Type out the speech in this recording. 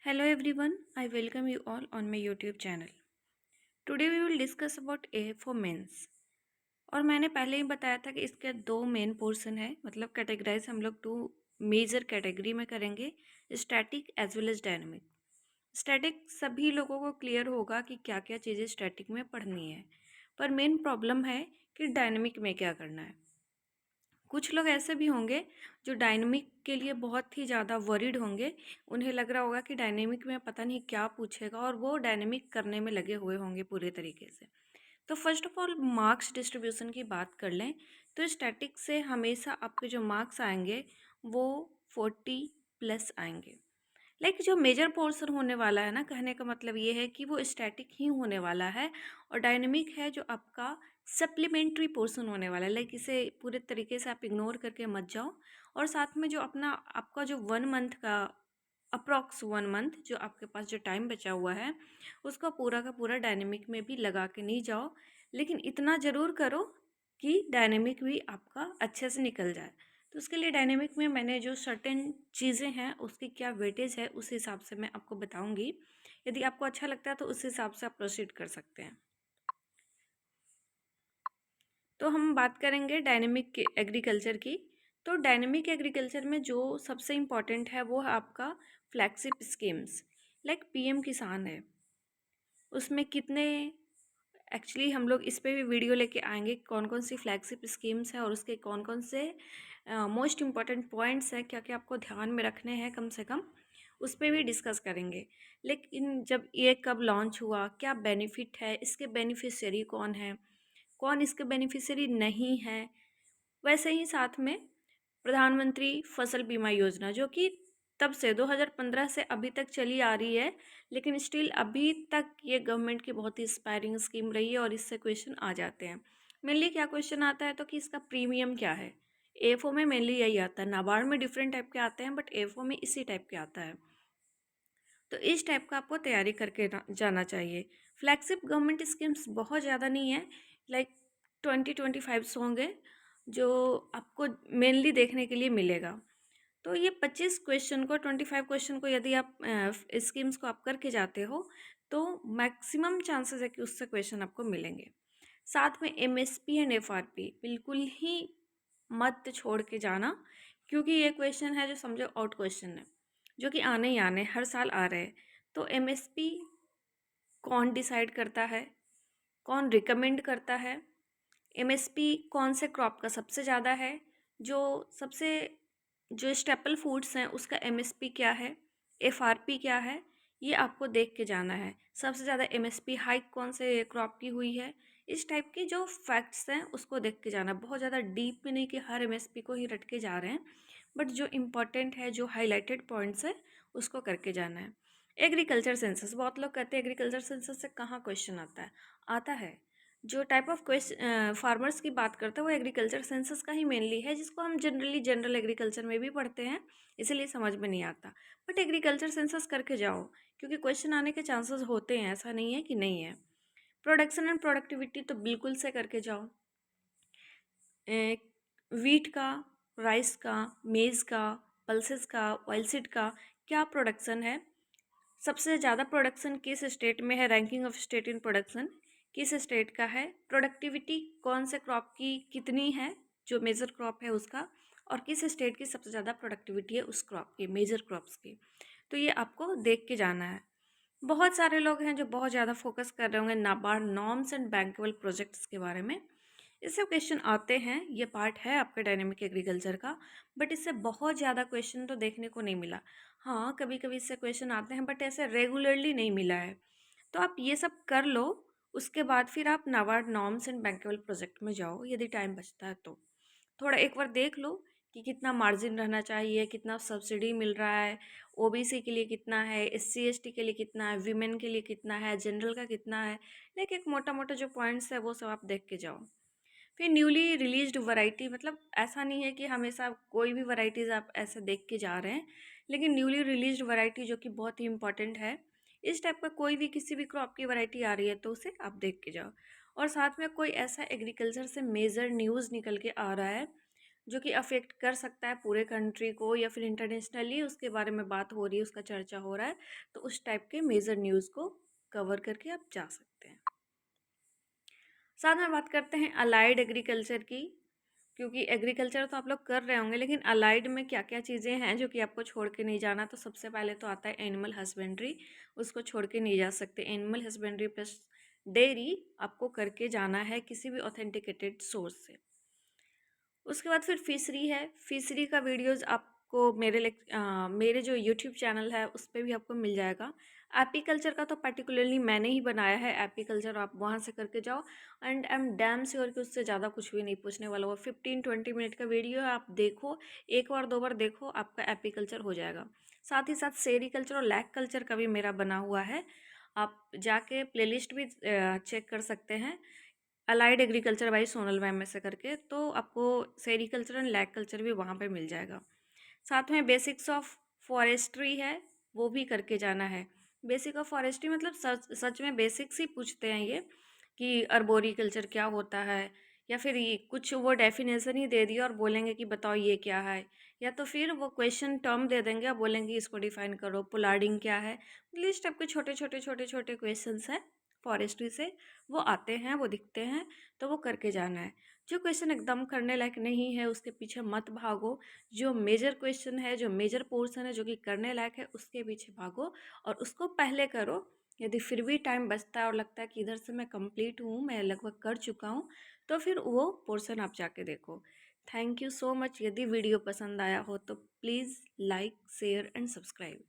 Hello everyone, I welcome you all on my YouTube channel. Today we will discuss about A for mains. और मैंने पहले ही बताया था कि इसके दो मेन पोर्शन है, मतलब कैटेगराइज हम लोग टू मेजर कैटेगरी में करेंगे, static as well as dynamic. Static सभी लोगों को क्लियर होगा कि क्या क्या चीज़ें स्टैटिक में पढ़नी है, पर मेन प्रॉब्लम है कि डायनेमिक में क्या करना है। कुछ लोग ऐसे भी होंगे जो डायनेमिक के लिए बहुत ही ज़्यादा वरीड होंगे, उन्हें लग रहा होगा कि डायनेमिक में पता नहीं क्या पूछेगा और वो डायनेमिक करने में लगे हुए होंगे पूरे तरीके से। तो first of all marks distribution की बात कर लें तो स्टैटिक से हमेशा आपके जो मार्क्स आएंगे वो 40+ आएंगे। जो मेजर पोर्शन होने वाला है ना, कहने का मतलब ये है कि वो स्टैटिक ही होने वाला है, और डायनेमिक है जो आपका सप्लीमेंट्री पोर्शन होने वाला है। इसे पूरे तरीके से आप इग्नोर करके मत जाओ। और साथ में जो अपना आपका जो 1 मंथ का अप्रॉक्स 1 मंथ जो आपके पास जो टाइम बचा हुआ है, उसका पूरा का पूरा डायनेमिक में भी लगा के नहीं जाओ, लेकिन इतना ज़रूर करो कि डायनेमिक भी आपका अच्छे से निकल जाए। तो उसके लिए डायनेमिक में मैंने जो सर्टेन चीज़ें हैं उसकी क्या वेटेज है उस हिसाब से मैं आपको बताऊंगी। यदि आपको अच्छा लगता है तो उस हिसाब से आप प्रोसीड कर सकते हैं। तो हम बात करेंगे डायनेमिक एग्रीकल्चर की। तो डायनेमिक एग्रीकल्चर में जो सबसे इम्पॉर्टेंट है वो है आपका फ्लैगशिप स्कीम्स। पीएम किसान है, उसमें कितने, एक्चुअली हम लोग इस पे भी वीडियो लेके आएंगे कौन कौन सी फ्लैगशिप स्कीम्स हैं और उसके कौन कौन से मोस्ट इम्पॉर्टेंट पॉइंट्स हैं, क्या क्या आपको ध्यान में रखने हैं कम से कम, उस पर भी डिस्कस करेंगे। लेकिन जब ये कब लॉन्च हुआ, क्या बेनिफिट है, इसके बेनिफिशियरी कौन है, कौन इसके बेनिफिशियरी नहीं है। वैसे ही साथ में प्रधानमंत्री फसल बीमा योजना, जो कि तब से 2015 से अभी तक चली आ रही है, लेकिन स्टिल अभी तक ये गवर्नमेंट की बहुत ही इंस्पायरिंग स्कीम रही है और इससे क्वेश्चन आ जाते हैं। मेनली क्या क्वेश्चन आता है तो कि इसका प्रीमियम क्या है। एफओ में मेनली यही आता है, नाबार्ड में डिफरेंट टाइप के आते हैं बट एफओ में इसी टाइप के आता है। तो इस टाइप का आपको तैयारी करके जाना चाहिए। फ्लैगशिप गवर्नमेंट स्कीम्स बहुत ज़्यादा नहीं है, 20-25 होंगे जो आपको मेनली देखने के लिए मिलेगा। तो ये 25 क्वेश्चन को, 25 क्वेश्चन को यदि आप स्कीम्स को आप करके जाते हो तो मैक्सिमम चांसेस है कि उससे क्वेश्चन आपको मिलेंगे। साथ में एमएसपी एंड एफआरपी बिल्कुल ही मत छोड़ के जाना, क्योंकि ये क्वेश्चन है जो समझो आउट क्वेश्चन है, जो कि आने ही आने हर साल आ रहे हैं। तो एमएसपी कौन डिसाइड करता है, कौन रिकमेंड करता है, एमएसपी कौन से क्रॉप का सबसे ज़्यादा है, जो सबसे जो स्टेपल फूड्स हैं उसका एमएसपी क्या है, एफआरपी क्या है, ये आपको देख के जाना है। सबसे ज़्यादा एमएसपी हाइक कौन से क्रॉप की हुई है, इस टाइप के जो फैक्ट्स हैं उसको देख के जाना। बहुत ज़्यादा डीप में नहीं कि हर एमएसपी को ही रट के जा रहे हैं, बट जो इम्पॉर्टेंट है, जो हाईलाइटेड पॉइंट्स है, उसको करके जाना है। एग्रीकल्चर सेंसस, बहुत लोग कहते हैं एग्रीकल्चर सेंसस से कहाँ क्वेश्चन आता है। आता है। जो टाइप ऑफ क्वेश्चन फार्मर्स की बात करते हैं वो एग्रीकल्चर सेंसस का ही मेनली है, जिसको हम जनरली जनरल एग्रीकल्चर में भी पढ़ते हैं, इसीलिए समझ में नहीं आता। बट एग्रीकल्चर सेंसस करके जाओ, क्योंकि क्वेश्चन आने के चांसेस होते हैं, ऐसा नहीं है कि नहीं है। प्रोडक्शन एंड प्रोडक्टिविटी तो बिल्कुल से करके जाओ। वीट का, राइस का, मेज़ का, पल्सेस का, ऑयलसीड का क्या प्रोडक्शन है, सबसे ज़्यादा प्रोडक्शन किस स्टेट में है, ranking of state in production किस स्टेट का है, प्रोडक्टिविटी कौन से क्रॉप की कितनी है, जो मेजर क्रॉप है उसका, और किस स्टेट की सबसे ज़्यादा प्रोडक्टिविटी है उस क्रॉप की, मेजर क्रॉप्स की। तो ये आपको देख के जाना है। बहुत सारे लोग हैं जो बहुत ज़्यादा फोकस कर रहे होंगे NABARD norms and bankable projects के बारे में। इससे क्वेश्चन आते हैं, ये पार्ट है आपके डायनेमिक एग्रीकल्चर का, बट इससे बहुत ज़्यादा क्वेश्चन तो देखने को नहीं मिला। हाँ, कभी कभी इससे क्वेश्चन आते हैं बट ऐसे रेगुलरली नहीं मिला है। तो आप ये सब कर लो, उसके बाद फिर आप NABARD norms and bankable project में जाओ यदि टाइम बचता है तो। थोड़ा एक बार देख लो कि कितना मार्जिन रहना चाहिए, कितना सब्सिडी मिल रहा है, ओबीसी के लिए कितना है, एससी एसटी के लिए कितना है, वीमेन के लिए कितना है, जनरल का कितना है। एक मोटा मोटा जो पॉइंट्स है वो सब आप देख के जाओ। फिर न्यूली रिलीज्ड वैरायटी, मतलब ऐसा नहीं है कि हमेशा कोई भी वैरायटीज़ आप ऐसे देख के जा रहे हैं, लेकिन न्यूली रिलीज्ड वैरायटी जो कि बहुत ही इंपॉर्टेंट है, इस टाइप का कोई भी किसी भी क्रॉप की वैरायटी आ रही है तो उसे आप देख के जाओ। और साथ में कोई ऐसा एग्रीकल्चर से मेजर न्यूज़ निकल के आ रहा है जो कि अफेक्ट कर सकता है पूरे कंट्री को या फिर इंटरनेशनली उसके बारे में बात हो रही है, उसका चर्चा हो रहा है, तो उस टाइप के मेजर न्यूज़ को कवर करके आप जा सकते हैं। साथ में बात करते हैं अलाइड एग्रीकल्चर की, क्योंकि एग्रीकल्चर तो आप लोग कर रहे होंगे, लेकिन अलाइड में क्या क्या चीज़ें हैं जो कि आपको छोड़ के नहीं जाना। तो सबसे पहले तो आता है एनिमल हस्बेंड्री, उसको छोड़ के नहीं जा सकते। एनिमल हस्बेंड्री प्लस डेयरी आपको करके जाना है किसी भी ऑथेंटिकेटेड सोर्स से। उसके बाद फिर फिशरी है। फिशरी का वीडियोस आपको मेरे जो यूट्यूब चैनल है उस पर भी आपको मिल जाएगा। एपीकल्चर का तो पर्टिकुलरली मैंने ही बनाया है, एपीकल्चर आप वहाँ से करके जाओ। And I am damn sure कि उससे ज़्यादा कुछ भी नहीं पूछने वाला। वो 15-20 मिनट का वीडियो है, आप देखो, एक बार दो बार देखो, आपका एपीकल्चर हो जाएगा। साथ ही साथ सेरीकल्चर और लैक कल्चर का भी मेरा बना हुआ है, आप जाके प्लेलिस्ट भी चेक कर सकते हैं, allied agriculture by Sonal ma'am में से करके। तो आपको सेरीकल्चर एंड लैग कल्चर भी वहाँ पे मिल जाएगा। साथ में बेसिक्स ऑफ फॉरेस्ट्री है, वो भी करके जाना है। बेसिक ऑफ फॉरेस्ट्री मतलब सच सच में बेसिक्स ही पूछते हैं ये, कि अर्बोरिकल्चर क्या होता है, या फिर ये कुछ वो डेफिनेशन ही दे दिया और बोलेंगे कि बताओ ये क्या है, या तो फिर वो क्वेश्चन टर्म दे देंगे और बोलेंगे इसको डिफाइन करो, पुलार्डिंग क्या है। लिस्ट आपके छोटे छोटे छोटे छोटे क्वेश्चंस हैं फॉरेस्ट्री से, वो आते हैं, वो दिखते हैं, तो वो करके जाना है। जो क्वेश्चन एकदम करने लायक नहीं है उसके पीछे मत भागो, जो मेजर क्वेश्चन है, जो मेजर पोर्शन है जो कि करने लायक है उसके पीछे भागो और उसको पहले करो। यदि फिर भी टाइम बचता है और लगता है कि इधर से मैं कंप्लीट हूँ, मैं लगभग कर चुका हूँ, तो फिर वो पोर्शन आप जाके देखो। Thank you so much. यदि वीडियो पसंद आया हो तो please like, share and subscribe.